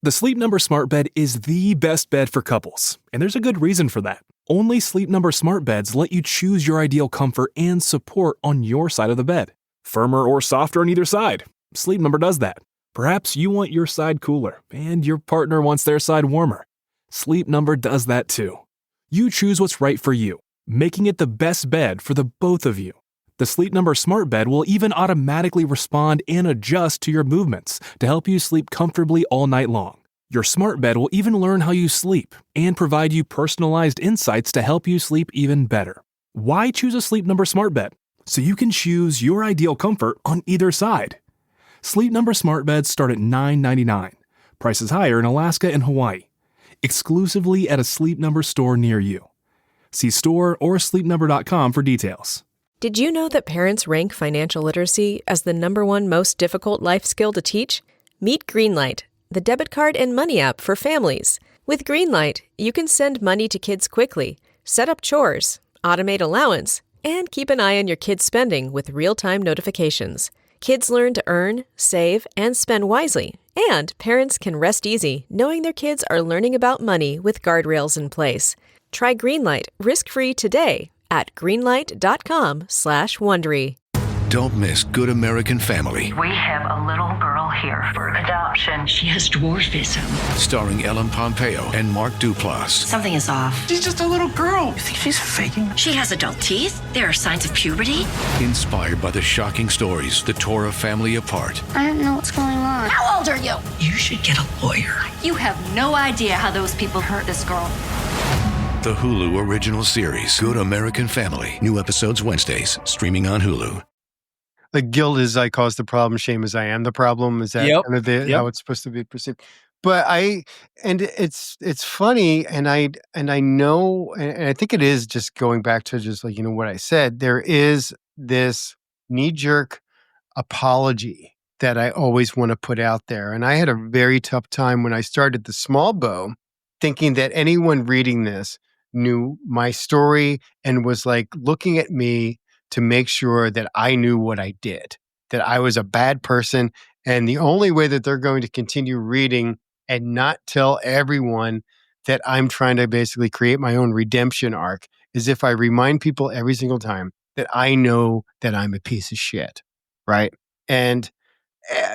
The Sleep Number Smart Bed is the best bed for couples, and there's a good reason for that. Only Sleep Number Smart Beds let you choose your ideal comfort and support on your side of the bed. Firmer or softer on either side. Sleep Number does that. Perhaps you want your side cooler, and your partner wants their side warmer. Sleep Number does that too. You choose what's right for you, making it the best bed for the both of you. The Sleep Number Smart Bed will even automatically respond and adjust to your movements to help you sleep comfortably all night long. Your smart bed will even learn how you sleep and provide you personalized insights to help you sleep even better. Why choose a Sleep Number Smart Bed? So you can choose your ideal comfort on either side. Sleep Number Smart Beds start at $9.99. Prices higher in Alaska and Hawaii. Exclusively at a Sleep Number store near you. See store or sleepnumber.com for details. Did you know that parents rank financial literacy as the #1 most difficult life skill to teach? Meet Greenlight, the debit card and money app for families. With Greenlight, you can send money to kids quickly, set up chores, automate allowance, and keep an eye on your kids' spending with real-time notifications. Kids learn to earn, save, and spend wisely, and parents can rest easy knowing their kids are learning about money with guardrails in place. Try Greenlight risk-free today at greenlight.com/Wondery. Don't miss Good American Family. We have a little girl here for adoption. She has dwarfism. Starring Ellen Pompeo and Mark Duplass. Something is off. She's just a little girl. You think she's faking? She has adult teeth. There are signs of puberty. Inspired by the shocking stories that tore a family apart. I don't know what's going on. How old are you? You should get a lawyer. You have no idea how those people hurt this girl. The Hulu original series, Good American Family. New episodes Wednesdays, streaming on Hulu. Like guilt is I cause the problem, shame is I am the problem. Is that kind of how it's supposed to be perceived? But it's funny, and I know, and I think it is just going back to just like, what I said. There is this knee-jerk apology that I always want to put out there. And I had a very tough time when I started the Small Bow, thinking that anyone reading this knew my story and was like looking at me to make sure that I knew what I did, that I was a bad person. And the only way that they're going to continue reading and not tell everyone that I'm trying to basically create my own redemption arc is if I remind people every single time that I know that I'm a piece of shit, right? And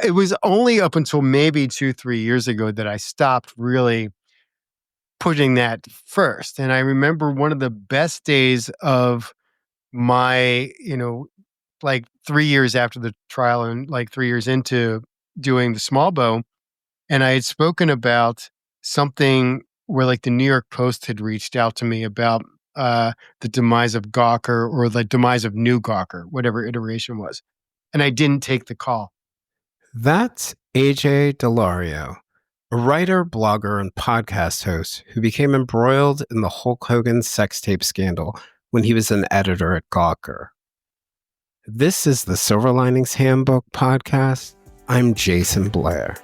it was only up until maybe 2-3 years ago that I stopped really putting that first. And I remember one of the best days of my, like 3 years after the trial and like 3 years into doing the Small Bow. And I had spoken about something where like the New York Post had reached out to me about the demise of Gawker or the demise of new Gawker, whatever iteration was. And I didn't take the call. That's AJ Daulerio, a writer, blogger, and podcast host who became embroiled in the Hulk Hogan sex tape scandal when he was an editor at Gawker. This is the Silver Linings Handbook podcast. I'm Jason Blair.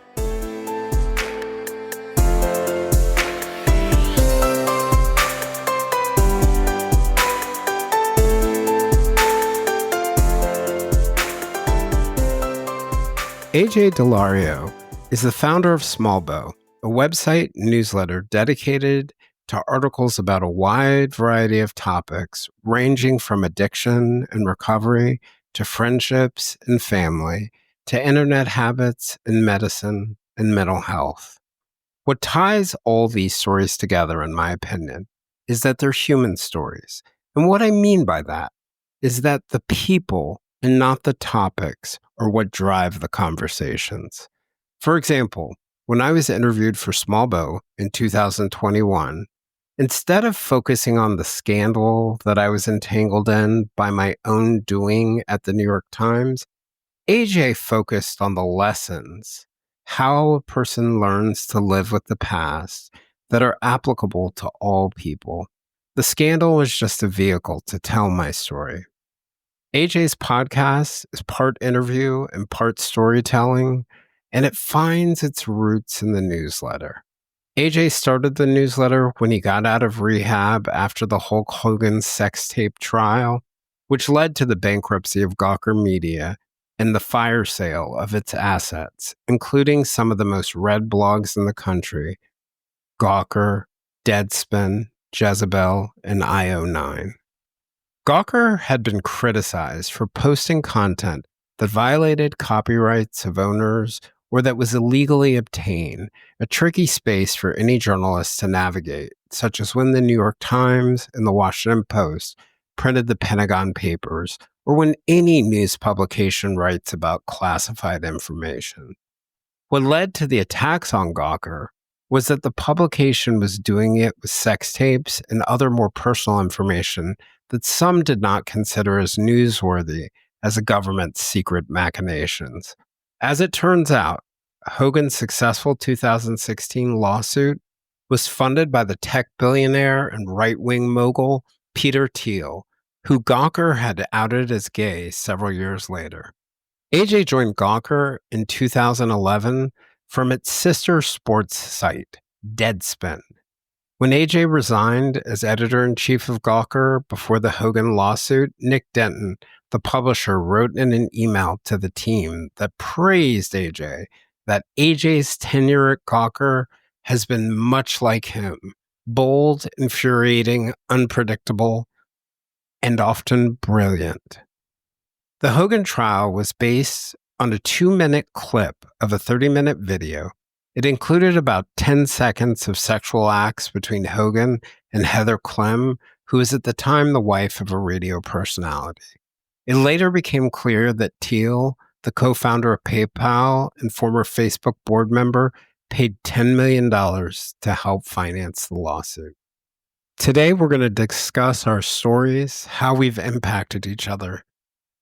AJ Daulerio is the founder of Small Bow, a website newsletter dedicated to articles about a wide variety of topics ranging from addiction and recovery to friendships and family to internet habits and medicine and mental health. What ties all these stories together, in my opinion, is that they're human stories. And what I mean by that is that the people and not the topics are what drive the conversations. For example, when I was interviewed for Small Bow in 2021, instead of focusing on the scandal that I was entangled in by my own doing at the New York Times, AJ focused on the lessons, how a person learns to live with the past that are applicable to all people. The scandal was just a vehicle to tell my story. AJ's podcast is part interview and part storytelling, and it finds its roots in the newsletter. AJ started the newsletter when he got out of rehab after the Hulk Hogan sex tape trial, which led to the bankruptcy of Gawker Media and the fire sale of its assets, including some of the most read blogs in the country, Gawker, Deadspin, Jezebel, and IO9. Gawker had been criticized for posting content that violated copyrights of owners or that was illegally obtained, a tricky space for any journalist to navigate, such as when the New York Times and the Washington Post printed the Pentagon Papers, or when any news publication writes about classified information. What led to the attacks on Gawker was that the publication was doing it with sex tapes and other more personal information that some did not consider as newsworthy as a government's secret machinations. As it turns out, Hogan's successful 2016 lawsuit was funded by the tech billionaire and right-wing mogul Peter Thiel, who Gawker had outed as gay several years later. AJ joined Gawker in 2011 from its sister sports site, Deadspin. When AJ resigned as editor-in-chief of Gawker before the Hogan lawsuit, Nick Denton, the publisher, wrote in an email to the team that praised AJ, that AJ's tenure at Gawker has been much like him, bold, infuriating, unpredictable, and often brilliant. The Hogan trial was based on a 2-minute clip of a 30-minute video. It included about 10 seconds of sexual acts between Hogan and Heather Clem, who was at the time the wife of a radio personality. It later became clear that Thiel, the co-founder of PayPal and former Facebook board member, paid $10 million to help finance the lawsuit. Today, we're going to discuss our stories, how we've impacted each other,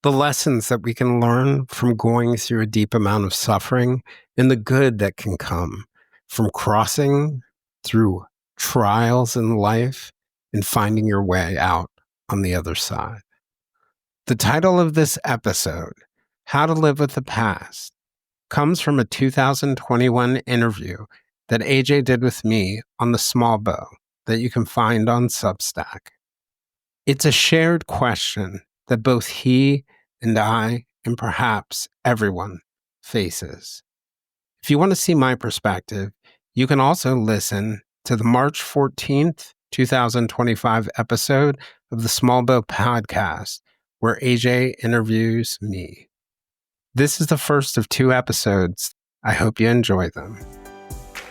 the lessons that we can learn from going through a deep amount of suffering, and the good that can come from crossing through trials in life and finding your way out on the other side. The title of this episode, How to Live with the Past, comes from a 2021 interview that AJ did with me on the Small Bow that you can find on Substack. It's a shared question that both he and I, and perhaps everyone, faces. If you want to see my perspective, you can also listen to the March 14th, 2025 episode of the Small Bow podcast, where AJ interviews me. This is the first of 2 episodes. I hope you enjoy them.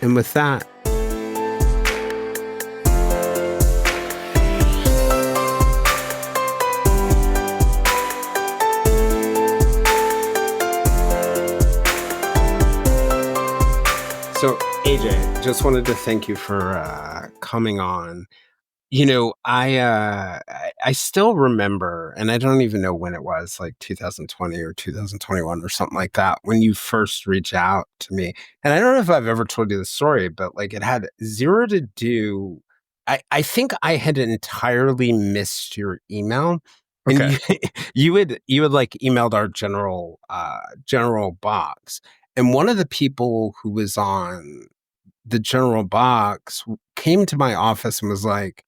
And with that, so, AJ, just wanted to thank you for coming on. You know, I still remember, and I don't even know when it was, like 2020 or 2021 or something like that, when you first reached out to me. And I don't know if I've ever told you the story, but like it had zero to do. I think I had entirely missed your email. And Okay. you had like emailed our general box. And one of the people who was on the general box came to my office and was like,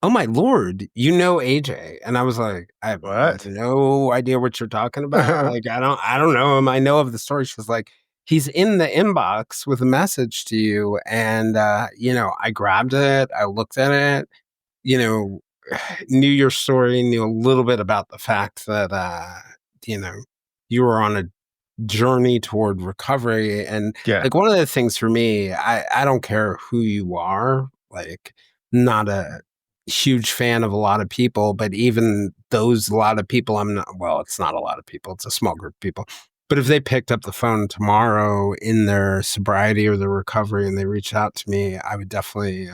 "Oh my Lord, you know AJ." And I was like, "I have What? no idea what you're talking about. Like, I don't know him. I know of the story." She was like, "He's in the inbox with a message to you." And, I grabbed it. I looked at it, knew your story, knew a little bit about the fact that, you were on a journey toward recovery. And Yeah. like one of the things for me, I don't care who you are, like not a huge fan of a lot of people, but even those a lot of people, it's not a lot of people, it's a small group of people. But if they picked up the phone tomorrow in their sobriety or their recovery and they reached out to me, I would definitely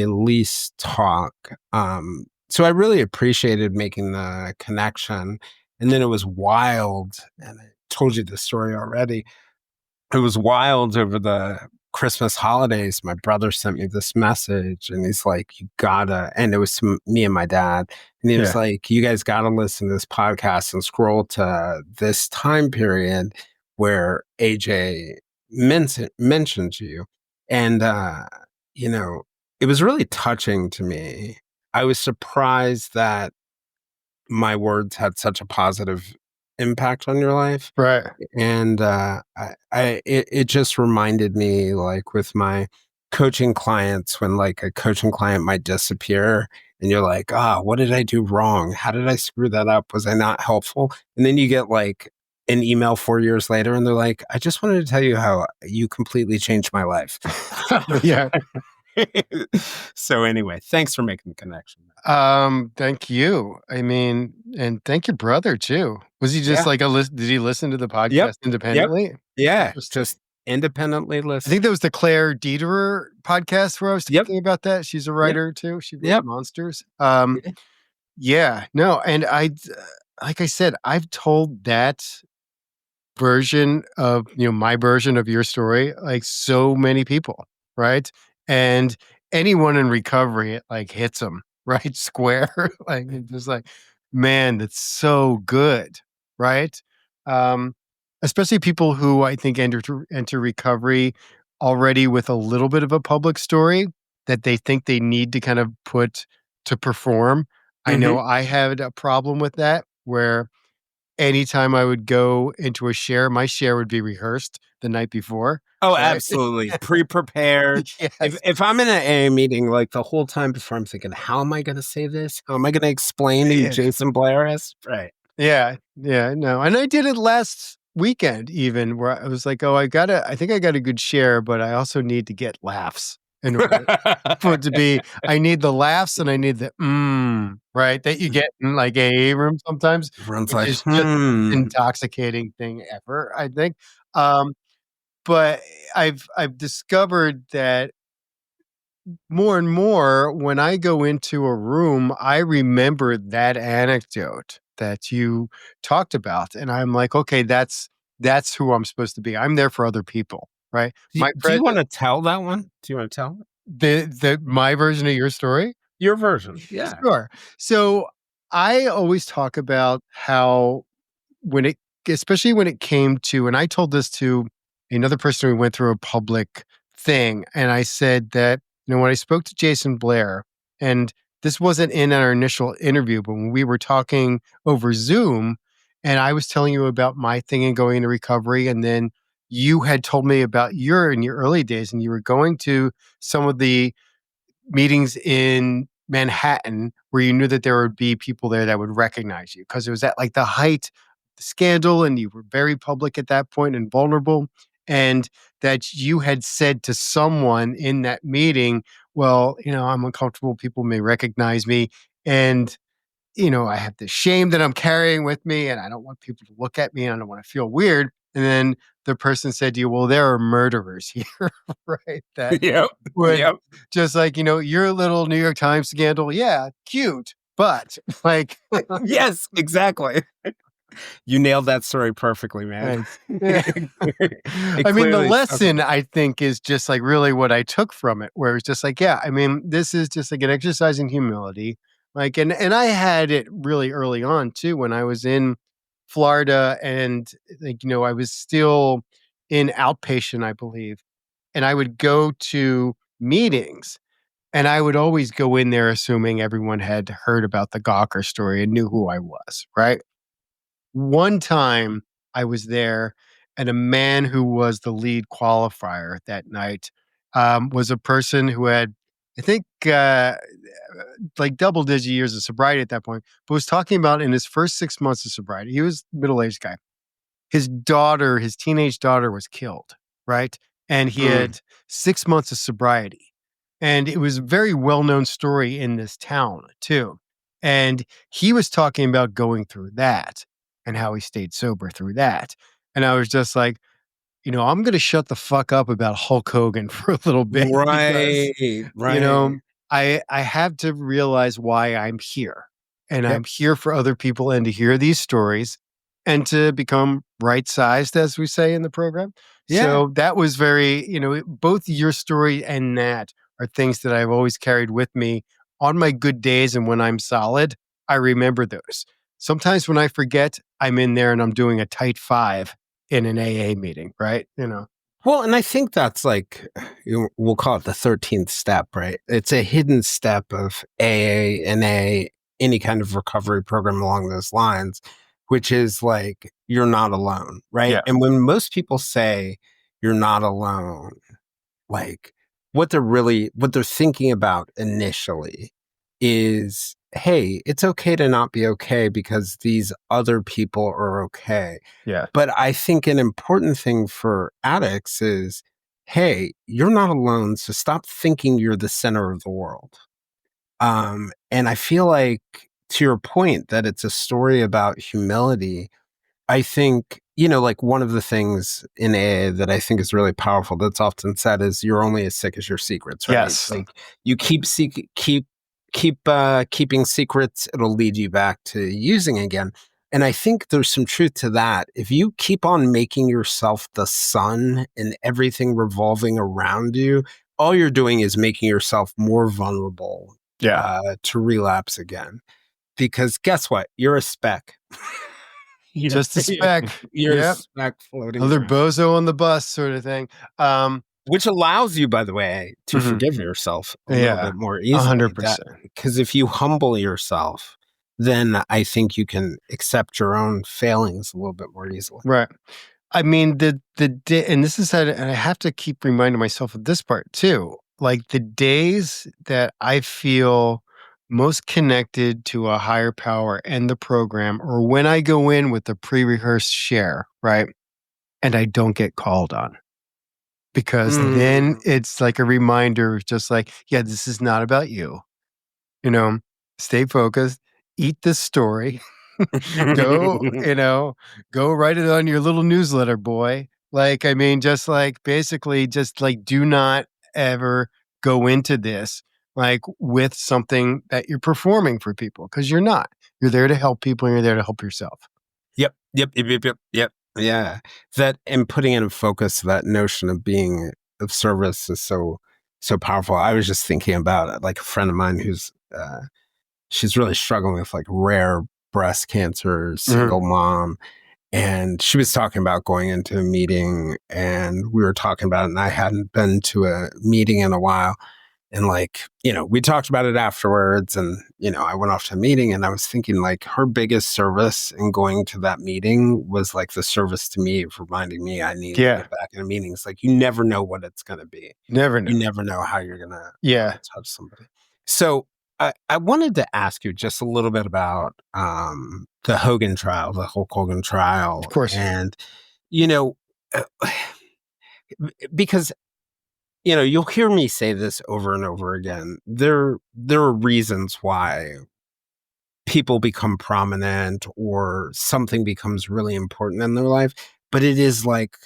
at least talk. So I really appreciated making the connection. And then it was wild, and I told you the story already. It was wild over the Christmas holidays. My brother sent me this message, and he's like, "You gotta," and it was to me and my dad. And he was like, "You guys gotta listen to this podcast and scroll to this time period where AJ mentioned you." And, it was really touching to me. I was surprised that my words had such a positive impact on your life. Right. And it just reminded me, like with my coaching clients, when like a coaching client might disappear and you're like, what did I do wrong? How did I screw that up? Was I not helpful? And then you get like an email 4 years later and they're like, I just wanted to tell you how you completely changed my life. Yeah. So anyway, thanks for making the connection. Thank you. I mean, and thank your brother too. Was he just like did he listen to the podcast independently? Yep. Yeah, just independently listen. I think that was the Claire Dederer podcast where I was talking about that. She's a writer too. She wrote Monsters. Yeah, no. And like I said, I've told that version of, my version of your story, like so many people, right? And anyone in recovery, it like hits them right square. Like it's just like, man, that's so good, right? Especially people who I think enter recovery already with a little bit of a public story that they think they need to kind of put to perform. I know I had a problem with that where anytime I would go into a share, my share would be rehearsed the night before. Oh, right? Absolutely. Pre-prepared. Yes. If I'm in an AA meeting, like the whole time before, I'm thinking, how am I going to say this? How am I going to explain who Jason Blair is? Right. Yeah. Yeah. No. And I did it last weekend even where I was like, I think I got a good share, but I also need to get laughs. In order for it to be, I need the laughs and I need the right, that you get in like AA room sometimes. Everyone's like, just intoxicating thing ever, I think. But I've discovered that more and more when I go into a room, I remember that anecdote that you talked about, and I'm like, okay, that's who I'm supposed to be. I'm there for other people. Right. Do you want to tell that one? Do you want to tell it? My version of your story? Your version. Yeah. Sure. So I always talk about how especially when it came to, and I told this to another person who went through a public thing. And I said that, when I spoke to Jason Blair, and this wasn't in our initial interview, but when we were talking over Zoom and I was telling you about my thing and going into recovery, and then you had told me about in your early days, and you were going to some of the meetings in Manhattan where you knew that there would be people there that would recognize you because it was at like the height of the scandal and you were very public at that point and vulnerable. And that you had said to someone in that meeting, well, I'm uncomfortable. People may recognize me. And I have this shame that I'm carrying with me and I don't want people to look at me and I don't want to feel weird. And then the person said to you, well, there are murderers here, right? That would just like, your little New York Times scandal. Yeah, cute. But like, yes, exactly. You nailed that story perfectly, man. I mean, the lesson I think is just like really what I took from it, where it's just like, this is just like an exercise in humility. Like, and I had it really early on too, when I was in Florida and like, I was still in outpatient, I believe. And I would go to meetings and I would always go in there assuming everyone had heard about the Gawker story and knew who I was, right? One time I was there and a man who was the lead qualifier that night was a person who had, I think, like double-digit years of sobriety at that point, but was talking about in his first 6 months of sobriety, he was a middle-aged guy. His teenage daughter was killed, right? And he had 6 months of sobriety. And it was a very well-known story in this town, too. And he was talking about going through that and how he stayed sober through that. And I was just like, I'm going to shut the fuck up about Hulk Hogan for a little bit. Right, because, I have to realize why I'm here. And I'm here for other people and to hear these stories and to become right-sized, as we say in the program. Yeah. So that was very, both your story and that are things that I've always carried with me on my good days. And when I'm solid, I remember those. Sometimes when I forget, I'm in there and I'm doing a tight 5 in an AA meeting, right? Well, and I think that's like, we'll call it the 13th step, right? It's a hidden step of AA, NA, any kind of recovery program along those lines, which is like, you're not alone, right? Yeah. And when most people say you're not alone, like what they're thinking about initially is, hey, it's okay to not be okay because these other people are okay. Yeah. But I think an important thing for addicts is, hey, you're not alone, so stop thinking you're the center of the world. And I feel like, to your point, that it's a story about humility. I think, like one of the things in AA that I think is really powerful that's often said is you're only as sick as your secrets, right? Yes. Like you keeping secrets, it'll lead you back to using again. And I think there's some truth to that. If you keep on making yourself the sun and everything revolving around you, all you're doing is making yourself more vulnerable to relapse again. Because guess what? You're a speck. Just a speck. You're a speck floating Another around. bozo on the bus sort of thing. Which allows you, by the way, to forgive yourself a little bit more easily. 100%. Because if you humble yourself, then I think you can accept your own failings a little bit more easily. Right. I mean, and this is how, and I have to keep reminding myself of this part too. Like the days that I feel most connected to a higher power and the program, or when I go in with a pre-rehearsed share, right? And I don't get called on. Because then it's like a reminder, just like, yeah, this is not about you. Stay focused, eat this story, go write it on your little newsletter, boy. Like, I mean, just like basically just like do not ever go into this like with something that you're performing for people, because you're not. You're there to help people and you're there to help yourself. Yep. Yeah. That, and putting in focus, that notion of being of service is so powerful. I was just thinking about it, like a friend of mine who's she's really struggling with like rare breast cancer, single mom. And she was talking about going into a meeting, and we were talking about it, and I hadn't been to a meeting in a while. And like, we talked about it afterwards, and, I went off to a meeting, and I was thinking like her biggest service in going to that meeting was like the service to me of reminding me I need to get back in meetings. Like you never know what it's going to be. Never know. You never know how you're going to touch somebody. So I wanted to ask you just a little bit about the Hogan trial, the Hulk Hogan trial. Of course. And, because you'll hear me say this over and over again. There are reasons why people become prominent or something becomes really important in their life. But it is like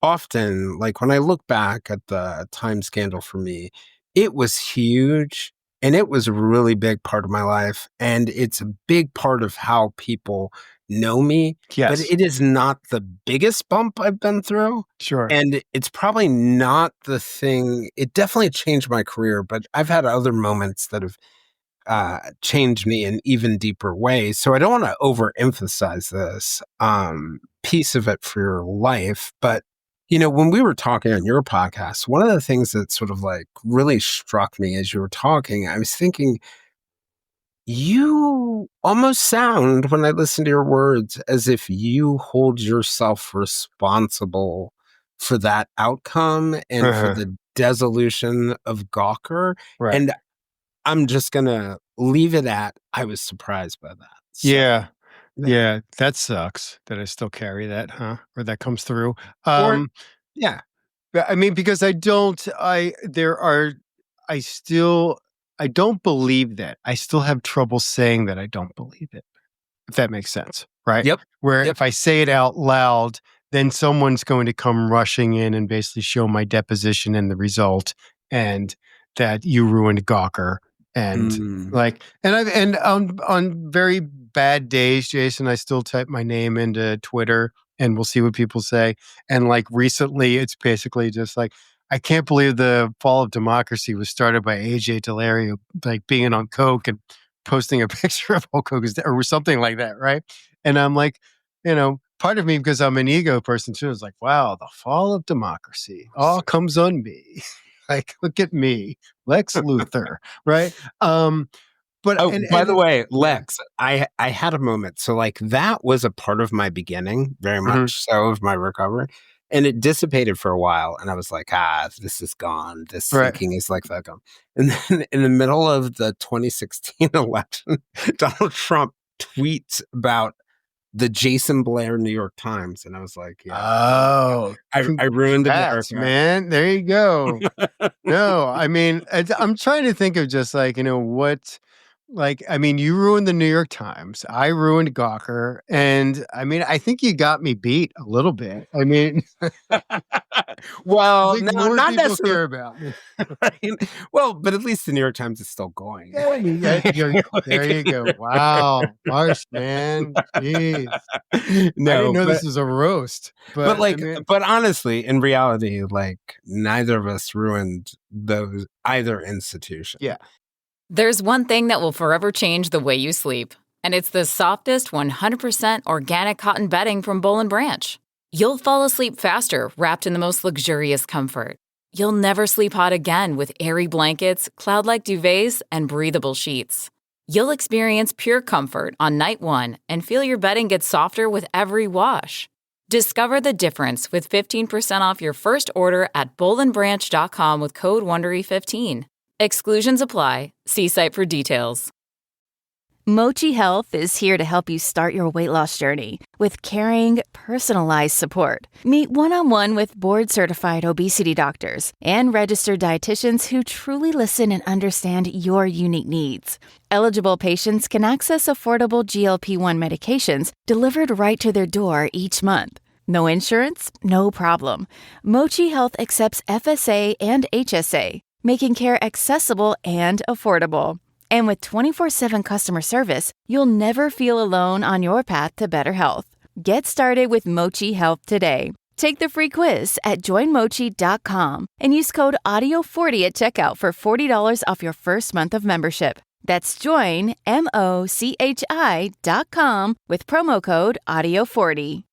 often, like when I look back at the Time scandal for me, it was huge and it was a really big part of my life. And it's a big part of how people know me. Yes. But it is not the biggest bump I've been through. Sure. And it's probably not the thing. It definitely changed my career, but I've had other moments that have changed me in even deeper ways. So I don't want to overemphasize this piece of it for your life. But, when we were talking on your podcast, one of the things that sort of like really struck me as you were talking, I was thinking, you almost sound, when I listen to your words, as if you hold yourself responsible for that outcome and for the dissolution of Gawker. Right. And I'm just going to leave it at, I was surprised by that. So, yeah, that sucks that I still carry that, huh? Or that comes through. Yeah. I mean, because I don't believe that. I still have trouble saying that I don't believe it, if that makes sense, right? Yep. Where if I say it out loud, then someone's going to come rushing in and basically show my deposition and the result, and that you ruined Gawker. And and on very bad days, Jason, I still type my name into Twitter and we'll see what people say. And like recently, it's basically just like, I can't believe the fall of democracy was started by AJ Daulerio, like being on coke and posting a picture of Hulk Hogan or something like that, right? And I'm like, part of me, because I'm an ego person too, is like, wow, the fall of democracy all comes on me. Like, look at me, Lex Luthor, right? But by the way, Lex, I had a moment. So like that was a part of my beginning, very much so, of my recovery. And it dissipated for a while. And I was like, this is gone. This thinking is like that gone. And then in the middle of the 2016 election, Donald Trump tweets about the Jason Blair New York Times. And I was like, I ruined America. Man, there you go. No, I mean, I'm trying to think of just like, what... Like, I mean, you ruined the New York Times. I ruined Gawker. And I mean, I think you got me beat a little bit. I mean, well, no, not people necessarily care about me. Right? Well, but at least the New York Times is still going. There you go. Wow. Harsh, man. Jeez. No, I didn't know this was a roast. But but honestly, in reality, like neither of us ruined either institution. Yeah. There's one thing that will forever change the way you sleep, and it's the softest 100% organic cotton bedding from Boll & Branch. You'll fall asleep faster wrapped in the most luxurious comfort. You'll never sleep hot again with airy blankets, cloud-like duvets, and breathable sheets. You'll experience pure comfort on night one and feel your bedding get softer with every wash. Discover the difference with 15% off your first order at bollandbranch.com with code WONDERY15. Exclusions apply. See site for details. Mochi Health is here to help you start your weight loss journey with caring, personalized support. Meet one-on-one with board-certified obesity doctors and registered dietitians who truly listen and understand your unique needs. Eligible patients can access affordable GLP-1 medications delivered right to their door each month. No insurance? No problem. Mochi Health accepts FSA and HSA, making care accessible and affordable. And with 24/7 customer service, you'll never feel alone on your path to better health. Get started with Mochi Health today. Take the free quiz at joinmochi.com and use code AUDIO40 at checkout for $40 off your first month of membership. That's joinmochi.com with promo code AUDIO40.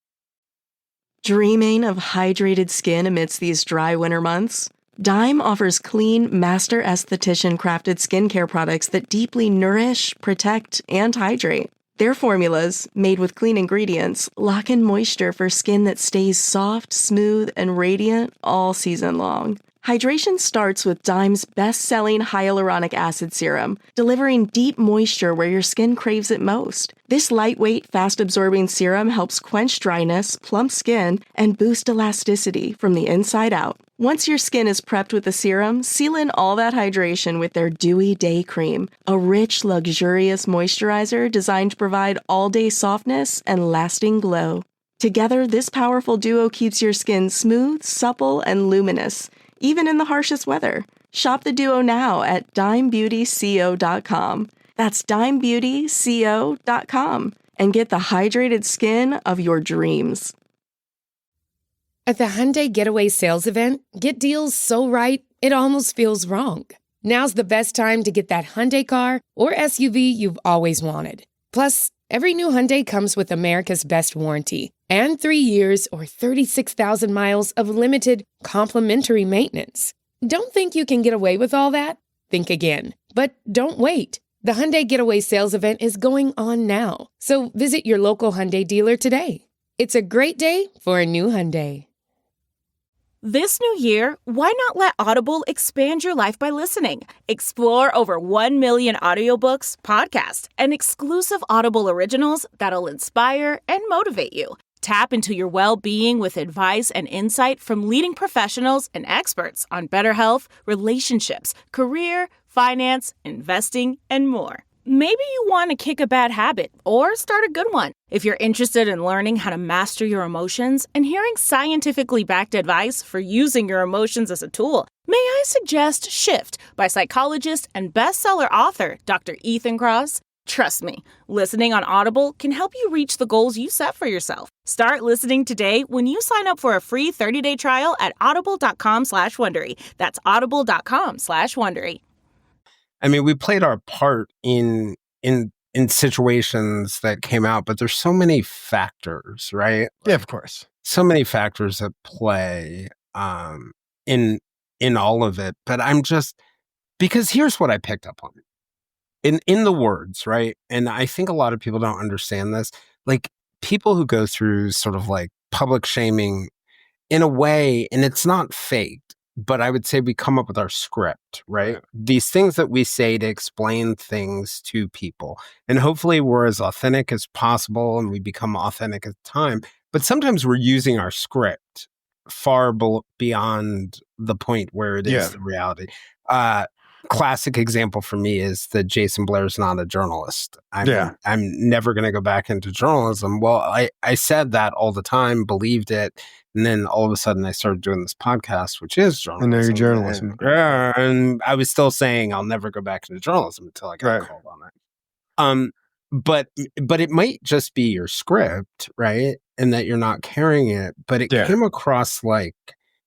Dreaming of hydrated skin amidst these dry winter months? Dime offers clean, master esthetician crafted skincare products that deeply nourish, protect, and hydrate. Their formulas, made with clean ingredients, lock in moisture for skin that stays soft, smooth, and radiant all season long. Hydration starts with Dime's best-selling hyaluronic acid serum, delivering deep moisture where your skin craves it most. This lightweight, fast-absorbing serum helps quench dryness, plump skin, and boost elasticity from the inside out. Once your skin is prepped with the serum, seal in all that hydration with their Dewy Day Cream, a rich, luxurious moisturizer designed to provide all-day softness and lasting glow. Together, this powerful duo keeps your skin smooth, supple, and luminous, even in the harshest weather. Shop the duo now at dimebeautyco.com. That's dimebeautyco.com. And get the hydrated skin of your dreams. At the Hyundai Getaway Sales Event, get deals so right, it almost feels wrong. Now's the best time to get that Hyundai car or SUV you've always wanted. Plus, every new Hyundai comes with America's Best Warranty and 3 years or 36,000 miles of limited complimentary maintenance. Don't think you can get away with all that? Think again. But don't wait. The Hyundai Getaway Sales Event is going on now. So visit your local Hyundai dealer today. It's a great day for a new Hyundai. This new year, why not let Audible expand your life by listening? Explore over 1 million audiobooks, podcasts, and exclusive Audible originals that'll inspire and motivate you. Tap into your well-being with advice and insight from leading professionals and experts on better health, relationships, career, finance, investing, and more. Maybe you want to kick a bad habit or start a good one. If you're interested in learning how to master your emotions and hearing scientifically backed advice for using your emotions as a tool, may I suggest Shift by psychologist and bestseller author Dr. Ethan Kross? Trust me, listening on Audible can help you reach the goals you set for yourself. Start listening today when you sign up for a free 30-day trial at audible.com/Wondery. That's audible.com/Wondery. I mean, we played our part in situations that came out, but there's so many factors, right? Yeah, of course. So many factors at play in all of it. But I'm just, because here's what I picked up on. in the words, right? And I think a lot of people don't understand this. Like people who go through sort of like public shaming in a way, and it's not faked, but I would say we come up with our script, right? These things that we say to explain things to people. And hopefully we're as authentic as possible and we become authentic at the time. But sometimes we're using our script far beyond the point where it is the reality. Classic example for me is that Jason Blair's not a journalist. I'm never going to go back into journalism. Well, I said that all the time, believed it. And then all of a sudden I started doing this podcast, which is journalism. And now you're journalism. And I was still saying I'll never go back into journalism until I got called on it. But it might just be your script, right? And that you're not carrying it. But it came across like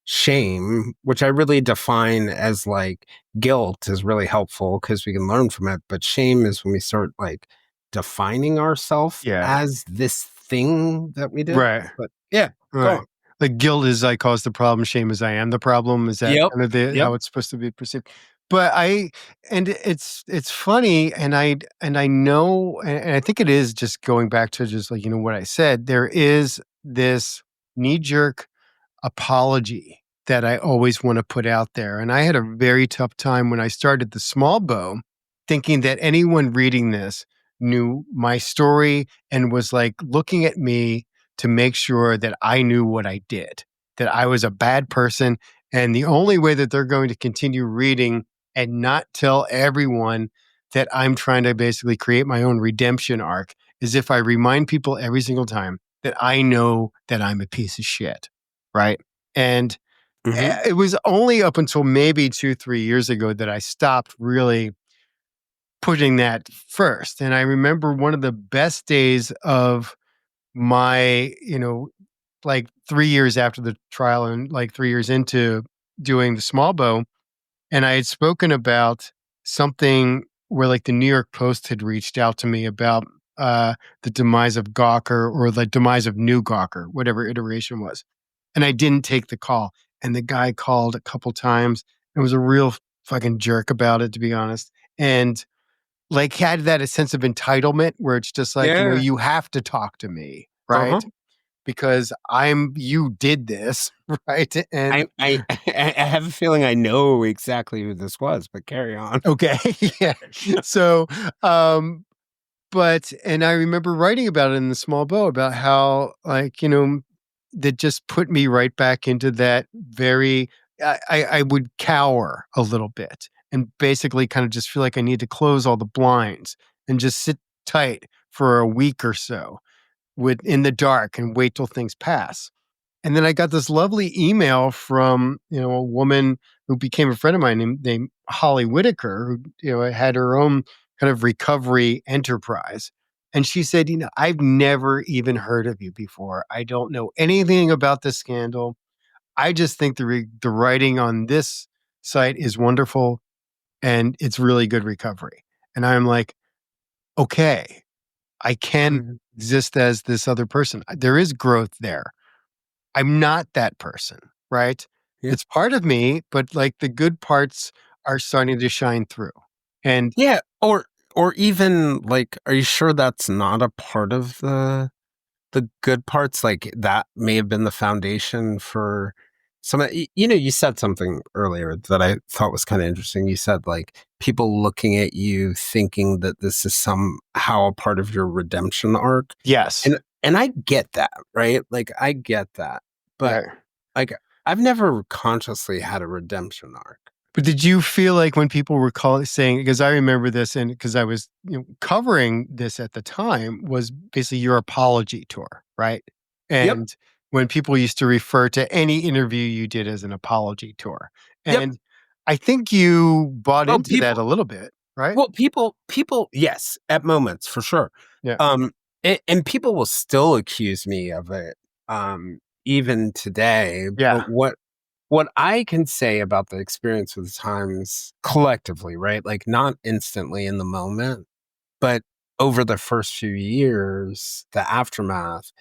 shame, which I really define as like guilt is really helpful because we can learn from it. But shame is when we start like defining ourselves as this thing that we did. Right. But go on. Like guilt is I caused the problem, shame is I am the problem. Is that kind of how it's supposed to be perceived? But it's funny, and I know, and I think it is just going back to just like, what I said, there is this knee-jerk apology that I always want to put out there. And I had a very tough time when I started the Small Bow, thinking that anyone reading this knew my story and was like looking at me to make sure that I knew what I did, that I was a bad person. And the only way that they're going to continue reading and not tell everyone that I'm trying to basically create my own redemption arc is if I remind people every single time that I know that I'm a piece of shit, right? And it was only up until maybe 2-3 years ago that I stopped really putting that first. And I remember one of the best days of my, like 3 years after the trial and like 3 years into doing the Small Bow. And I had spoken about something where like the New York Post had reached out to me about the demise of Gawker or the demise of new Gawker, whatever iteration was. And I didn't take the call. And the guy called a couple times and was a real fucking jerk about it, to be honest. And like had that a sense of entitlement where it's just like, you have to talk to me, right? Because you did this, right? And I have a feeling I know exactly who this was, but carry on. Okay. Yeah. So, and I remember writing about it in the Small Bow about how like, that just put me right back into that very, I would cower a little bit and basically kind of just feel like I need to close all the blinds and just sit tight for a week or so in the dark and wait till things pass. And then I got this lovely email from, a woman who became a friend of mine named Holly Whitaker, who, had her own kind of recovery enterprise. And she said, I've never even heard of you before. I don't know anything about this scandal. I just think the writing on this site is wonderful and it's really good recovery. And I'm like, okay, I can exist as this other person. There is growth there. I'm not that person, right? Yeah. It's part of me, but like the good parts are starting to shine through. And or even like, are you sure that's not a part of the good parts? Like that may have been the foundation for some, you said something earlier that I thought was kind of interesting. You said like people looking at you thinking that this is somehow a part of your redemption arc. Yes. And I get that, right? Like I get that, but like I've never consciously had a redemption arc. But did you feel like when people were saying, because I remember this and because I was covering this at the time, was basically your apology tour, right? And when people used to refer to any interview you did as an apology tour. And I think you bought into that a little bit, right? Well, people, yes, at moments for sure. Yeah. And people will still accuse me of it, even today. Yeah. But what I can say about the experience with the Times collectively, right? Like not instantly in the moment, but over the first few years, the aftermath,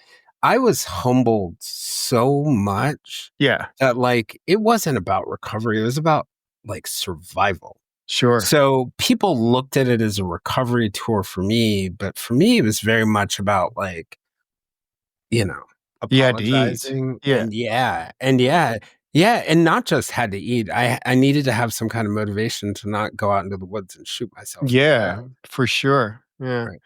I was humbled so much. Yeah. That like, it wasn't about recovery. It was about like survival. Sure. So people looked at it as a recovery tour for me, but for me, it was very much about like, You had to eat. apologizing Yeah. and not just had to eat. I needed to have some kind of motivation to not go out into the woods and shoot myself. Yeah, for sure. Yeah. Right.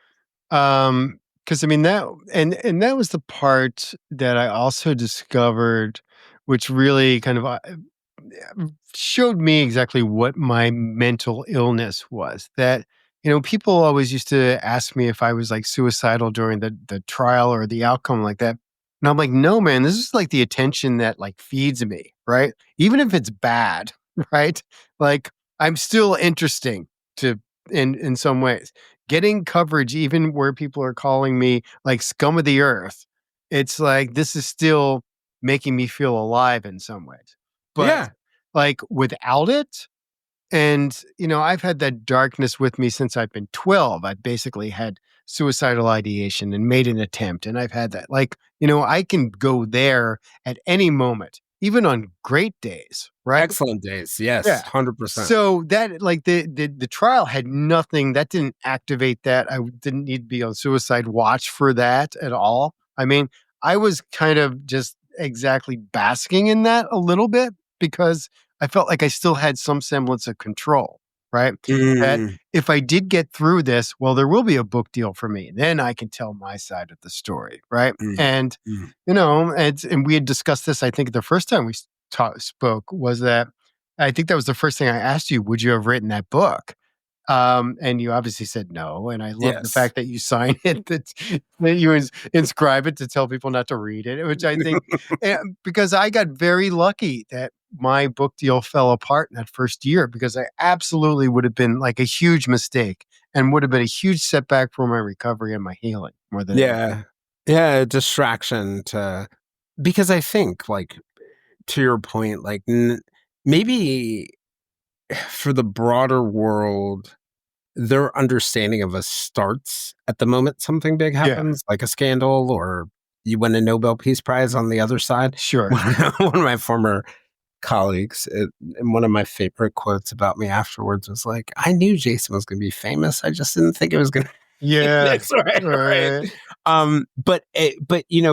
'Cause I mean and that was the part that I also discovered, which really kind of showed me exactly what my mental illness was. That, people always used to ask me if I was like suicidal during the trial or the outcome like that. And I'm like, no, man, this is like the attention that like feeds me, right? Even if it's bad, right? Like I'm still interesting to in some ways. Getting coverage, even where people are calling me like scum of the earth, it's like this is still making me feel alive in some ways. But Yeah. like without it, and I've had that darkness with me since I've been 12. I basically had suicidal ideation and made an attempt, and I've had that. Like, I can go there at any moment, even on great days, right? Excellent days. Yes. Yeah. 100%. So that like the trial had nothing that didn't activate that. I didn't need to be on suicide watch for that at all. I mean, I was kind of just exactly basking in that a little bit because I felt like I still had some semblance of control, right? That if I did get through this, well, there will be a book deal for me. Then I can tell my side of the story, right? And and we had discussed this. I think the first time we spoke was that I think that was the first thing I asked you. Would you have written that book? And you obviously said no. And I love the fact that you sign it, that you inscribe it to tell people not to read it, which I think, because I got very lucky that my book deal fell apart in that first year, because I absolutely would have been like a huge mistake and would have been a huge setback for my recovery and my healing more than anything. Yeah, distraction because I think, like, to your point, like maybe for the broader world, their understanding of us starts at the moment something big happens, like a scandal or you win a Nobel Peace Prize on the other side. Sure. One of my former colleagues, and one of my favorite quotes about me afterwards was like, I knew Jason was going to be famous. I just didn't think it was going to. Yeah. Right. But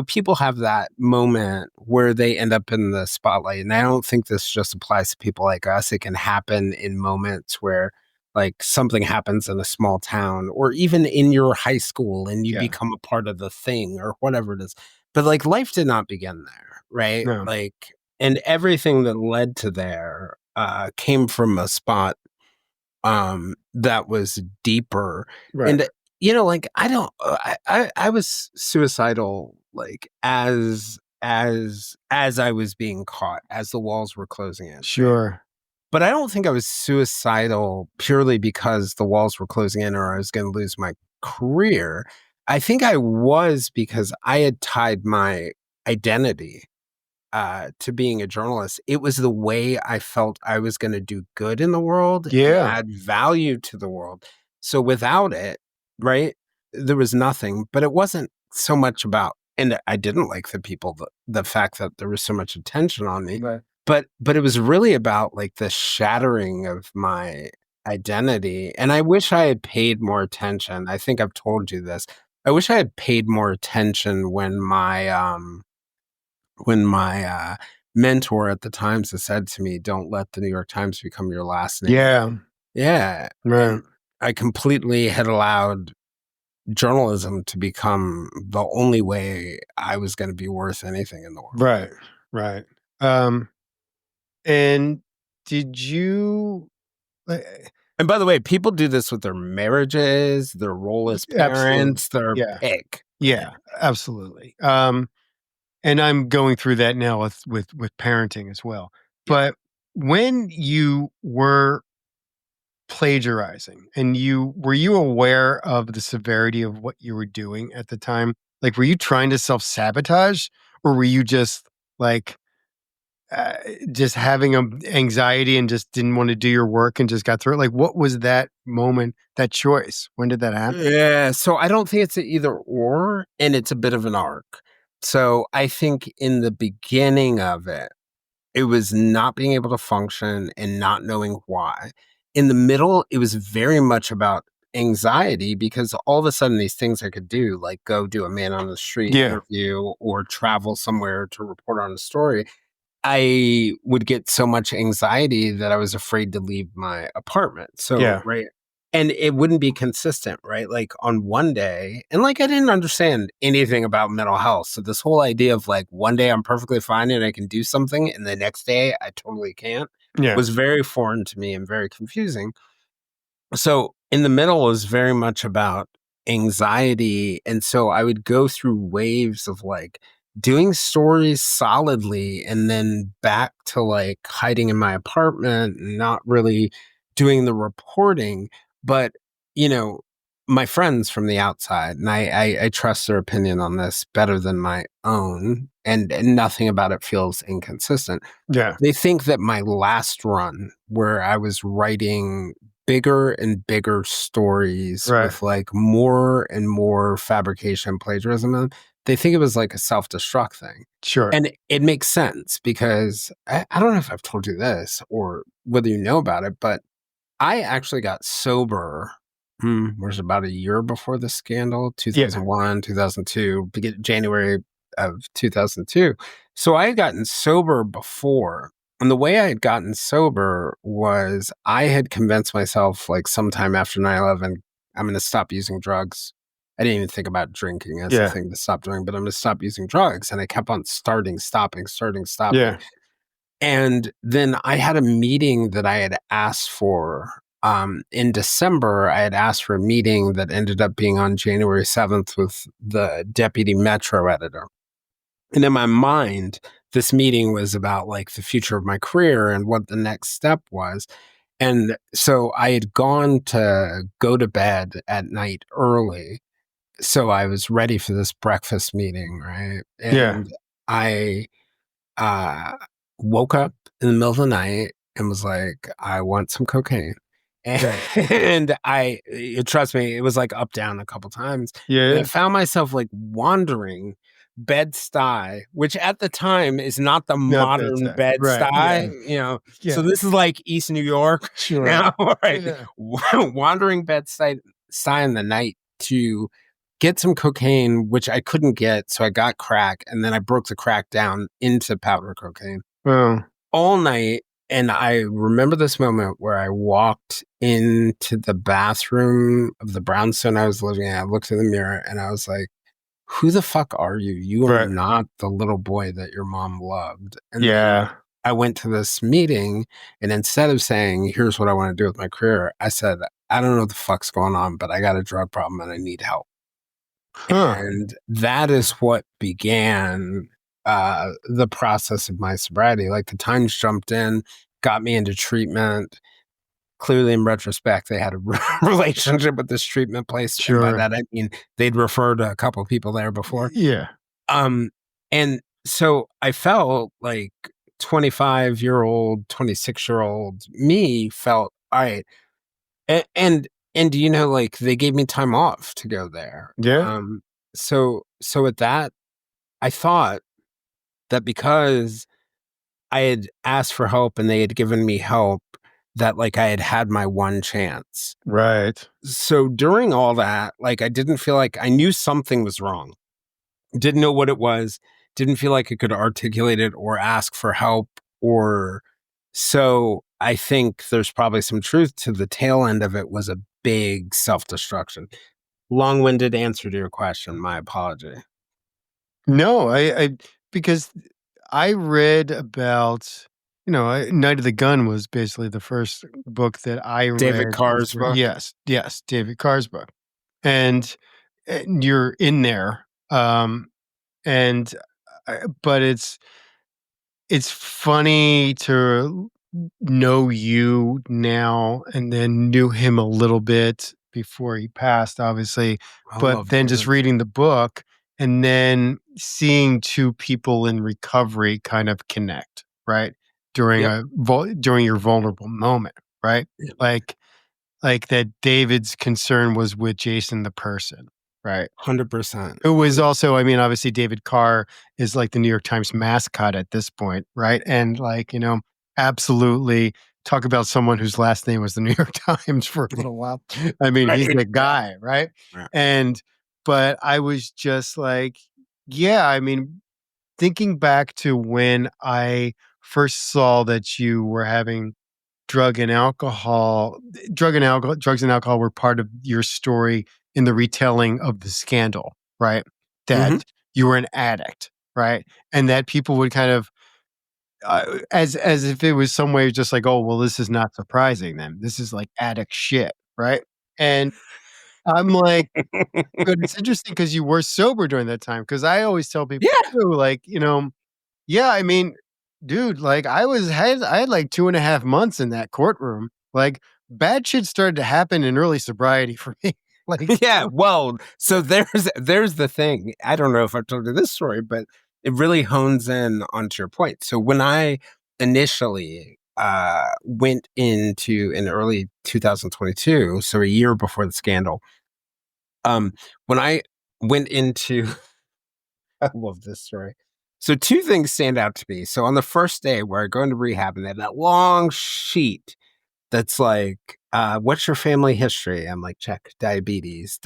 people have that moment where they end up in the spotlight. And I don't think this just applies to people like us. It can happen in moments where like something happens in a small town or even in your high school and you become a part of the thing or whatever it is. But like life did not begin there, right? No. Like, and everything that led to there came from a spot that was deeper. Right. And like I was suicidal like as I was being caught, as the walls were closing in. Sure. But I don't think I was suicidal purely because the walls were closing in or I was going to lose my career. I think I was because I had tied my identity to being a journalist. It was the way I felt I was going to do good in the world and add value to the world. So without it, right, there was nothing. But it wasn't so much about, and I didn't like the fact that there was so much attention on me. Right. But it was really about like the shattering of my identity. And I wish I had paid more attention. I think I've told you this. I wish I had paid more attention when my mentor at the Times has said to me, don't let the New York Times become your last name. Yeah. Right. I completely had allowed journalism to become the only way I was going to be worth anything in the world. Right. And did you... And by the way, people do this with their marriages, their role as parents, their pick. Yeah, absolutely. And I'm going through that now with parenting as well. But when you were plagiarizing and were you aware of the severity of what you were doing at the time? Like, were you trying to self-sabotage, or were you just like just having anxiety and just didn't want to do your work and just got through it? Like, what was that moment, that choice? When did that happen? Yeah, so I don't think it's an either or, and it's a bit of an arc. So I think in the beginning of it, it was not being able to function and not knowing why. in the middle, it was very much about anxiety because all of a sudden these things I could do, like go do a man on the street interview or travel somewhere to report on a story, I would get so much anxiety that I was afraid to leave my apartment. So, right. And it wouldn't be consistent, right? Like on one day, and like I didn't understand anything about mental health. So this whole idea of like one day I'm perfectly fine and I can do something and the next day I totally can't was very foreign to me and very confusing. So in the middle is very much about anxiety. And so I would go through waves of like doing stories solidly and then back to like hiding in my apartment and not really doing the reporting. But, you know, my friends from the outside, and I trust their opinion on this better than my own, and nothing about it feels inconsistent. Yeah. They think that my last run where I was writing bigger and bigger stories with like more and more fabrication plagiarism, they think it was like a self-destruct thing. Sure. And it makes sense because I don't know if I've told you this or whether you know about it, but I actually got sober was about a year before the scandal, 2001, 2002, January of 2002. So I had gotten sober before. And the way I had gotten sober was I had convinced myself like sometime after 9/11, I'm going to stop using drugs. I didn't even think about drinking as a thing to stop doing, but I'm going to stop using drugs. And I kept on stopping. Yeah. And then I had a meeting that I had asked for. In December, I had asked for a meeting that ended up being on January 7th with the deputy Metro editor. And in my mind, this meeting was about like the future of my career and what the next step was. And so I had gone to go to bed at night early. So I was ready for this breakfast meeting, right? And I woke up in the middle of the night and was like, I want some cocaine. And trust me, it was like up, down a couple times. And I found myself like wandering Bed-Stuy, which at the time is not the modern Bed-Stuy, you know. So this is like East New York now, right? Wandering Bed-Stuy in the night to get some cocaine, which I couldn't get. So I got crack, and then I broke the crack down into powder cocaine all night. And I remember this moment where I walked into the bathroom of the brownstone I was living in. I looked in the mirror and I was like, who the fuck are you? You are not the little boy that your mom loved. And I went to this meeting, and instead of saying, here's what I want to do with my career, I said, I don't know what the fuck's going on, but I got a drug problem and I need help. And that is what began the process of my sobriety. Like the Times jumped in, got me into treatment. Clearly, in retrospect, they had a relationship with this treatment place. And by that, I mean, they'd referred a couple of people there before. And so I felt like 25-year-old, 26-year-old me felt, all right. And you know, like they gave me time off to go there. So at that, I thought that because I had asked for help and they had given me help, that like I had had my one chance. So during all that, like I didn't feel like I knew something was wrong. Didn't know what it was. Didn't feel like I could articulate it or ask for help so I think there's probably some truth to the tail end of it was a big self-destruction. Long-winded answer to your question. My apology. No, I because I read about, you know, Night of the Gun was basically the first book that I read. David Carr's book? Yes, David Carr's book. And you're in there. But it's funny to know you now and then knew him a little bit before he passed, obviously. But then just reading the book and then seeing two people in recovery kind of connect, right? During during your vulnerable moment, right? Like that David's concern was with Jason the person, right? 100%. It was also, I mean, obviously David Carr is like the New York Times mascot at this point, right? And like, you know, absolutely talk about someone whose last name was the New York Times for a little while. I mean, he's the guy, right? But I was just like, yeah, I mean, thinking back to when I first saw that you were having drugs and alcohol were part of your story in the retelling of the scandal, right? That you were an addict, right? And that people would kind of, as if it was some way just like, oh, well, this is not surprising then. This is like addict shit, right? And I'm like, but it's interesting because you were sober during that time. Because I always tell people, too, like, I mean, dude, like I had like 2.5 months in that courtroom. Like bad shit started to happen in early sobriety for me. Like, well, so there's the thing. I don't know if I've told you this story, but it really hones in onto your point. So when I initially went into in early 2022, so a year before the scandal, when I went into, I love this story. So 2 things stand out to me. So on the first day where I go into rehab and they have that long sheet that's like, what's your family history? I'm like, check, diabetes,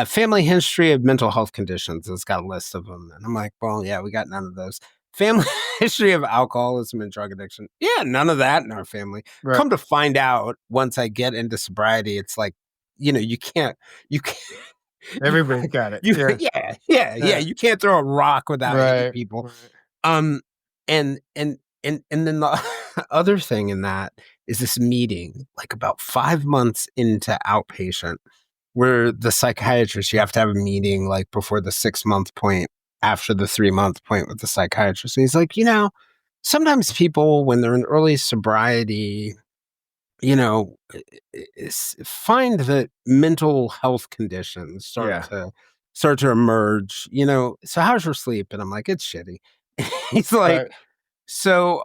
family history of mental health conditions. It's got a list of them. And I'm like, well, yeah, we got none of those. Family history of alcoholism and drug addiction. Yeah, none of that in our family. Right. Come to find out, once I get into sobriety, it's like, you can't. Everybody got it. Yeah. You can't throw a rock without hitting people. Right. And then the other thing in that is this meeting, like about 5 months into outpatient, where the psychiatrist, you have to have a meeting like before the 6-month point, after the 3-month point with the psychiatrist. And he's like, sometimes people, when they're in early sobriety, find that mental health conditions start to emerge, so how's your sleep? And I'm like, it's shitty. He's like, so,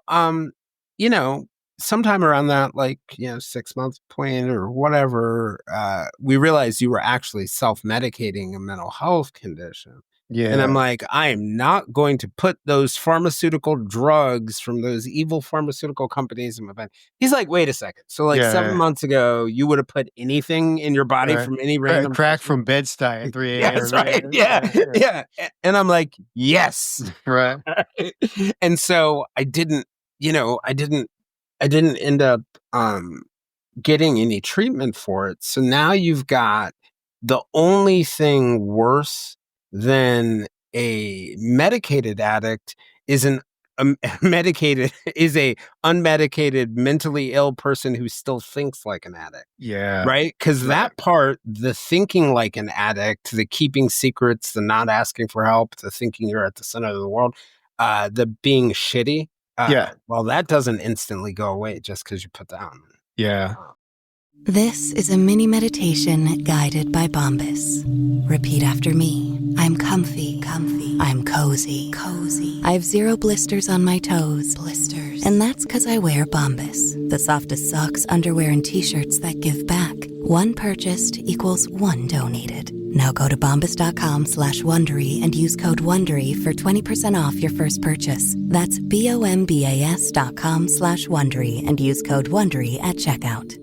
sometime around that, 6-month point or whatever, we realized you were actually self-medicating a mental health condition. Yeah. And I'm like, I am not going to put those pharmaceutical drugs from those evil pharmaceutical companies in my body. He's like, wait a second. So 7 months ago, you would have put anything in your body from any random crack from Bed-Stuy at 3 a.m. Yeah, that's right. Yeah. And I'm like, yes. Right. And so I didn't end up getting any treatment for it. So now you've got the only thing worse than a medicated addict is a unmedicated, mentally ill person who still thinks like an addict. Yeah. Right? Because that part, the thinking like an addict, the keeping secrets, the not asking for help, the thinking you're at the center of the world, the being shitty. Well, that doesn't instantly go away just because you put down. Yeah. This is a mini meditation guided by Bombas. Repeat after me. I'm comfy. I'm cozy. I have 0 blisters on my toes. And that's because I wear Bombas, the softest socks, underwear, and t-shirts that give back. 1 purchased equals 1 donated. Now go to bombas.com/Wondery and use code Wondery for 20% off your first purchase. That's BOMBAS.com/Wondery and use code Wondery at checkout.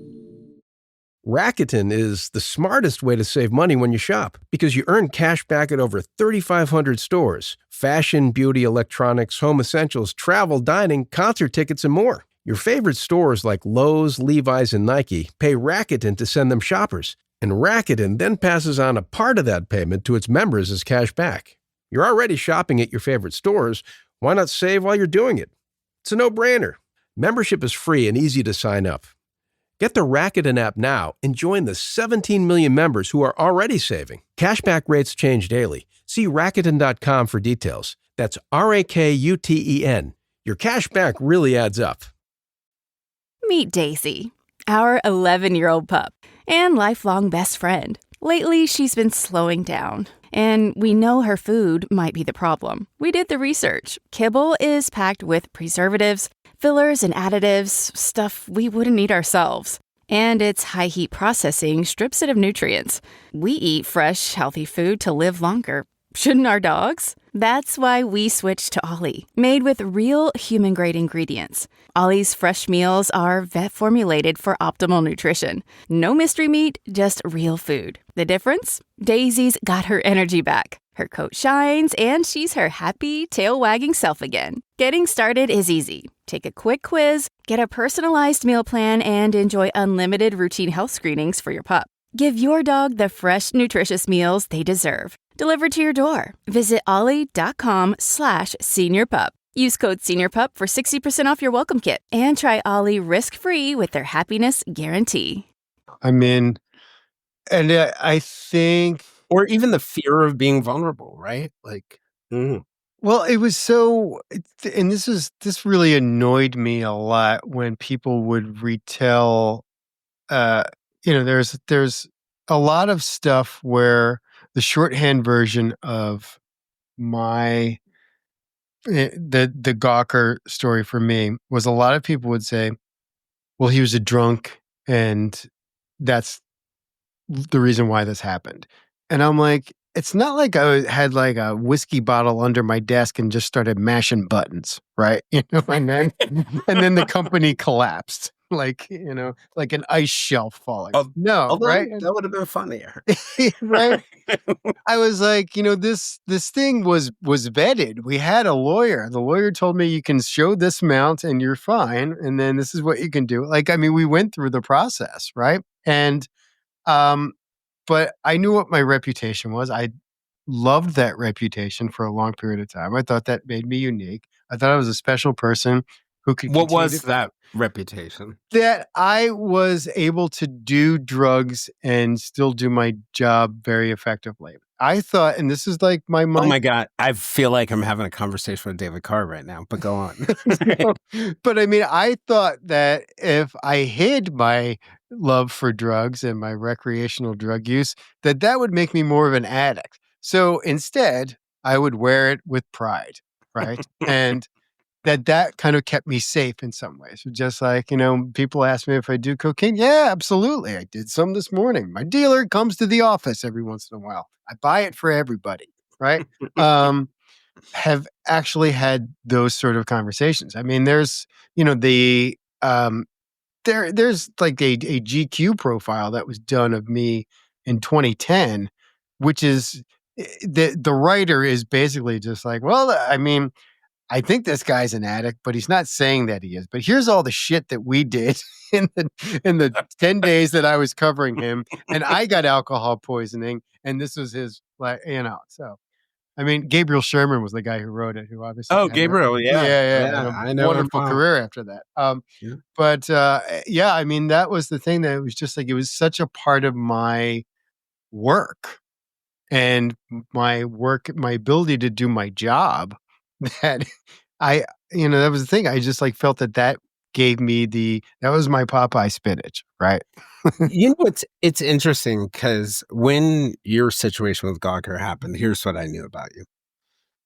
Rakuten is the smartest way to save money when you shop because you earn cash back at over 3,500 stores. Fashion, beauty, electronics, home essentials, travel, dining, concert tickets, and more. Your favorite stores like Lowe's, Levi's, and Nike pay Rakuten to send them shoppers. And Rakuten then passes on a part of that payment to its members as cash back. You're already shopping at your favorite stores. Why not save while you're doing it? It's a no-brainer. Membership is free and easy to sign up. Get the Rakuten app now and join the 17 million members who are already saving. Cashback rates change daily. See Rakuten.com for details. That's Rakuten. Your cashback really adds up. Meet Daisy, our 11-year-old pup and lifelong best friend. Lately, she's been slowing down, and we know her food might be the problem. We did the research. Kibble is packed with preservatives, fillers, and additives, stuff we wouldn't eat ourselves. And its high-heat processing strips it of nutrients. We eat fresh, healthy food to live longer. Shouldn't our dogs? That's why we switched to Ollie, made with real human-grade ingredients. Ollie's fresh meals are vet-formulated for optimal nutrition. No mystery meat, just real food. The difference? Daisy's got her energy back. Her coat shines, and she's her happy, tail-wagging self again. Getting started is easy. Take a quick quiz, get a personalized meal plan, and enjoy unlimited routine health screenings for your pup. Give your dog the fresh, nutritious meals they deserve. Delivered to your door. Visit ollie.com/seniorpup. Use code SeniorPup for 60% off your welcome kit and try Ollie risk-free with their happiness guarantee. I'm in. And I think... Or even the fear of being vulnerable, right? Like, Well, it was so... And this really annoyed me a lot when people would retell... there's a lot of stuff where the shorthand version of the Gawker story for me was a lot of people would say, well, he was a drunk and that's the reason why this happened. And I'm like, it's not like I had like a whiskey bottle under my desk and just started mashing buttons, right? And then the company collapsed. Like an ice shelf falling. Right? That would have been funnier. Right? I was like, this thing was vetted. We had a lawyer. The lawyer told me you can show this amount and you're fine. And then this is what you can do. We went through the process, right? And, but I knew what my reputation was. I loved that reputation for a long period of time. I thought that made me unique. I thought I was a special person who could... What was that reputation? That I was able to do drugs and still do my job very effectively. I thought, and this is like my mind... Oh my God. I feel like I'm having a conversation with David Carr right now, but go on. But I thought that if I hid my love for drugs and my recreational drug use, that would make me more of an addict. So instead, I would wear it with pride, right? And that kind of kept me safe in some ways. Just like, people ask me if I do cocaine. Yeah, absolutely. I did some this morning. My dealer comes to the office every once in a while. I buy it for everybody, right? Have actually had those sort of conversations. There's, there's like a GQ profile that was done of me in 2010, which is the writer is basically just like, well, I think this guy's an addict, but he's not saying that he is. But here's all the shit that we did in the 10 days that I was covering him, and I got alcohol poisoning, and this was his, So, Gabriel Sherman was the guy who wrote it, who obviously... Oh, Gabriel, yeah. I know, wonderful career after that. But that was the thing that it was just like it was such a part of my work and my ability to do my job. That that was the thing. I just felt that gave me that was my Popeye spinach, right? It's interesting because when your situation with Gawker happened, here's what I knew about you.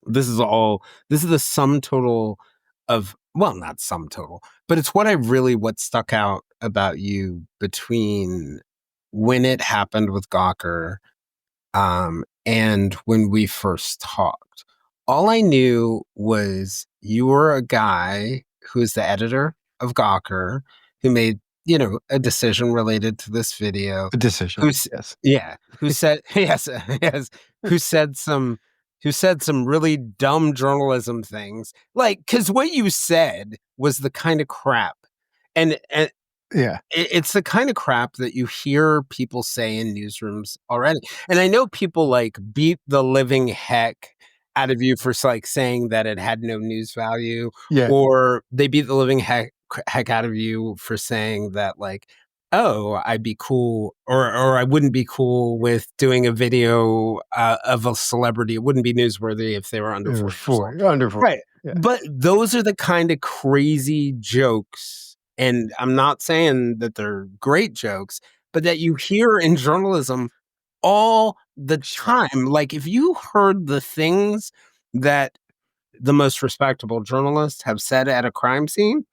This is the sum total of, well, not sum total, but it's what stuck out about you between when it happened with Gawker, and when we first talked. All I knew was you were a guy who is the editor of Gawker, who made, a decision related to this video. A decision. Yes. Yeah. Who said, yes, who said some really dumb journalism things. Cause what you said was the kind of crap. And yeah, it's the kind of crap that you hear people say in newsrooms already. And I know people beat the living heck out of you for saying that it had no news value, or they beat the living heck out of you for saying that oh, I'd be cool, or I wouldn't be cool with doing a video of a celebrity. It wouldn't be newsworthy if they were under 40. Under 40. Right. Yeah. But those are the kind of crazy jokes, and I'm not saying that they're great jokes, but that you hear in journalism all the time. If you heard the things that the most respectable journalists have said at a crime scene,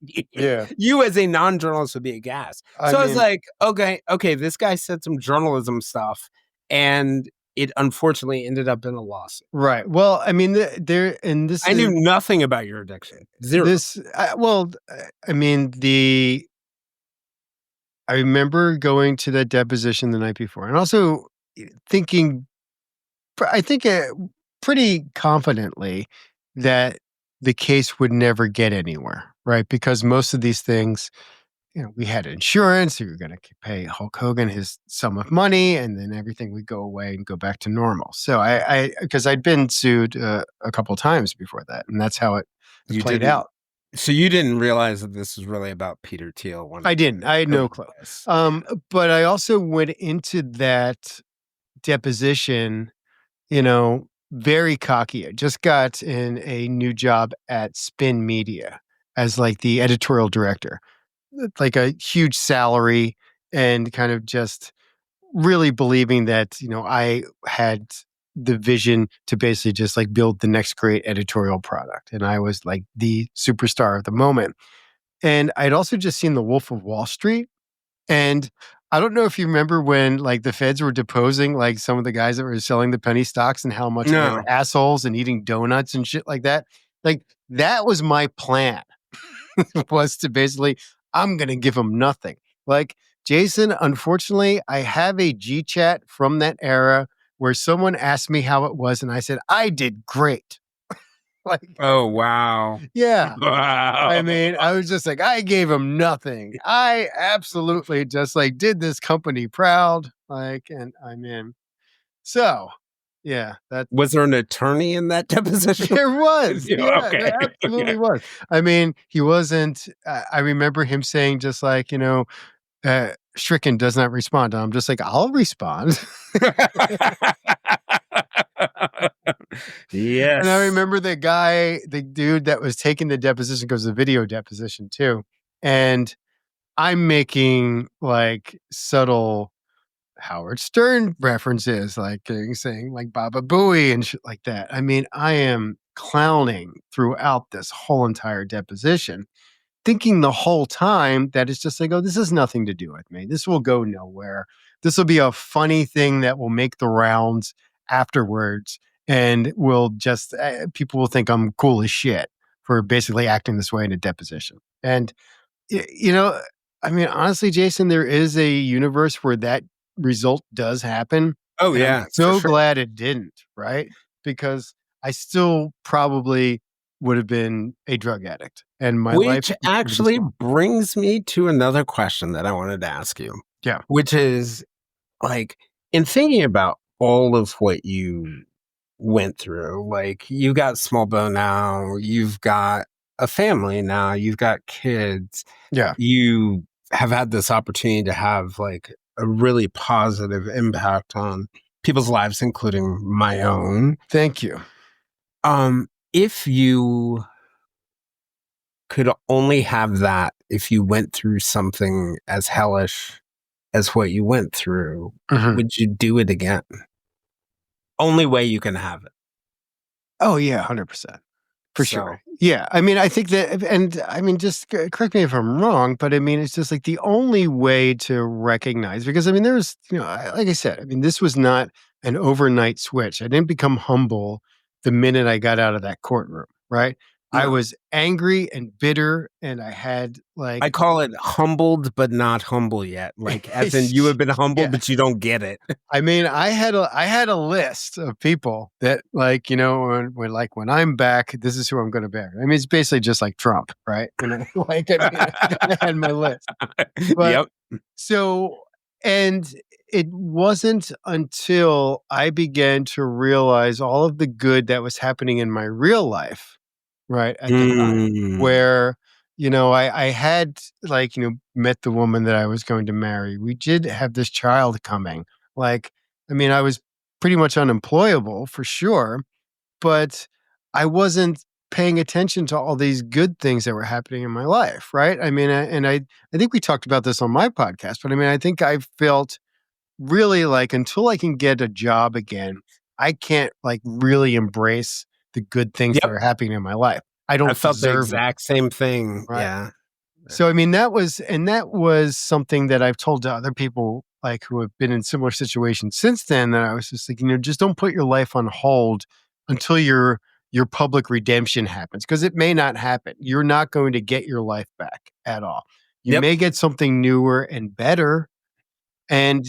you as a non-journalist would be aghast. I was like, okay, this guy said some journalism stuff, and it unfortunately ended up in a lawsuit. Right. Well, I mean, I knew nothing about your addiction. Zero. I remember going to that deposition the night before, and also thinking, I think pretty confidently that the case would never get anywhere, right? Because most of these things, we had insurance, we were going to pay Hulk Hogan his sum of money, and then everything would go away and go back to normal. So because I'd been sued a couple times before that, and that's how it played out. So you didn't realize that this was really about Peter Thiel? I didn't. I had no clue. But I also went into that deposition, very cocky. I just got in a new job at Spin Media as like the editorial director, like a huge salary, and kind of just really believing that, I had the vision to basically just like build the next great editorial product. And I was like the superstar of the moment. And I'd also just seen The Wolf of Wall Street. And I don't know if you remember when like the feds were deposing like some of the guys that were selling the penny stocks and how much they were assholes and eating donuts and shit like that. Like that was my plan was to basically, I'm going to give them nothing. Like, Jason, unfortunately, I have a GChat from that era where someone asked me how it was, and I said, I did great. Like, oh, wow. Yeah. Wow. I mean, I was just like, I gave him nothing. I absolutely just like did this company proud. Like, and I'm in. So, yeah. Was there an attorney in that deposition? There was. Yeah, okay. There absolutely was. I mean, he wasn't, I remember him saying just like, Stricken does not respond. I'm just like, I'll respond. Yes. And I remember the dude that was taking the deposition, because the video deposition too. And I'm making like subtle Howard Stern references, like saying like Baba Booey and shit like that. I mean, I am clowning throughout this whole entire deposition, thinking the whole time that it's just like, oh, this has nothing to do with me. This will go nowhere. This will be a funny thing that will make the rounds afterwards. And will just, people will think I'm cool as shit for basically acting this way in a deposition. And, I mean, honestly, Jason, there is a universe where that result does happen. Oh, yeah. I'm so glad it didn't, right? Because I still probably would have been a drug addict. And my life. Which actually brings me to another question that I wanted to ask you. Yeah. Which is like, in thinking about all of what you went through, like you got small bow now, you've got a family now, you've got kids. Yeah. You have had this opportunity to have like a really positive impact on people's lives, including my own. Thank you. If you could only have that, if you went through something as hellish as what you went through, would you do it again? Only way you can have it. Oh, yeah, 100%. For sure. Yeah. I mean, I think that, and I mean, just correct me if I'm wrong, but I mean, it's just like the only way to recognize, because I mean, there's, like I said, I mean, this was not an overnight switch. I didn't become humble the minute I got out of that courtroom, right? I was angry and bitter, and I had like... I call it humbled, but not humble yet. Like, as in you have been humbled, but you don't get it. I mean, I had a list of people that like, when I'm back, this is who I'm going to marry. I mean, it's basically just like Trump, right? Like, I had my list. But, so, and it wasn't until I began to realize all of the good that was happening in my real life, right, at the time, where, I had like, met the woman that I was going to marry. We did have this child coming. Like, I mean, I was pretty much unemployable for sure, but I wasn't paying attention to all these good things that were happening in my life, right? I mean, I think we talked about this on my podcast, but I mean, I think I felt really like until I can get a job again, I can't like really embrace the good things that are happening in my life. I felt the exact same thing. Right? Yeah. So, I mean, that was something that I've told to other people like who have been in similar situations since then that I was just thinking, just don't put your life on hold until your public redemption happens, because it may not happen. You're not going to get your life back at all. You may get something newer and better, and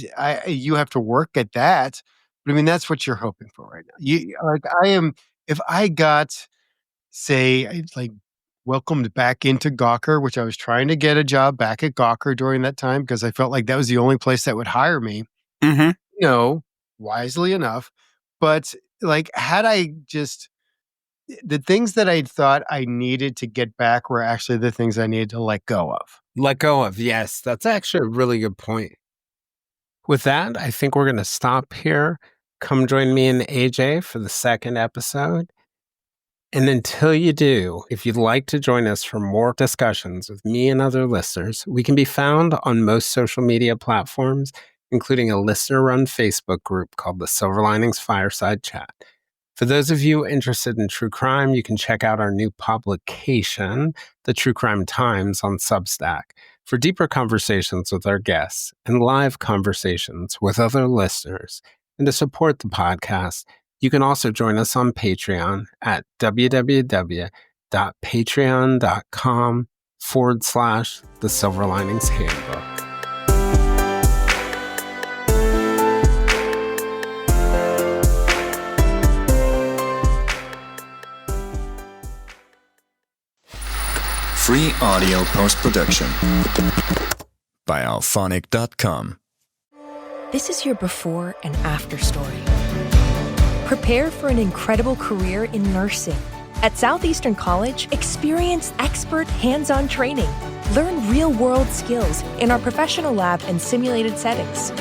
you have to work at that. But I mean, that's what you're hoping for right now. If I got, say, like welcomed back into Gawker, which I was trying to get a job back at Gawker during that time because I felt like that was the only place that would hire me. Wisely enough. But like, had I just, the things that I thought I needed to get back were actually the things I needed to let go of. Let go of, yes. That's actually a really good point. With that, I think we're going to stop here. Come join me and AJ for the second episode. And until you do, if you'd like to join us for more discussions with me and other listeners, we can be found on most social media platforms, including a listener-run Facebook group called the Silver Linings Fireside Chat. For those of you interested in true crime, you can check out our new publication, The True Crime Times, on Substack, for deeper conversations with our guests and live conversations with other listeners. And to support the podcast, you can also join us on Patreon at www.patreon.com/The Silver Linings Handbook. Free audio post-production by alphonic.com. This is your before and after story. Prepare for an incredible career in nursing. At Southeastern College, experience expert hands-on training. Learn real-world skills in our professional lab and simulated settings.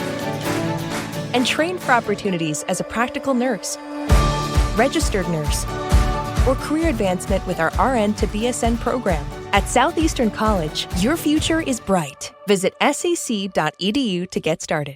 And train for opportunities as a practical nurse, registered nurse, or career advancement with our RN to BSN program. At Southeastern College, your future is bright. Visit sec.edu to get started.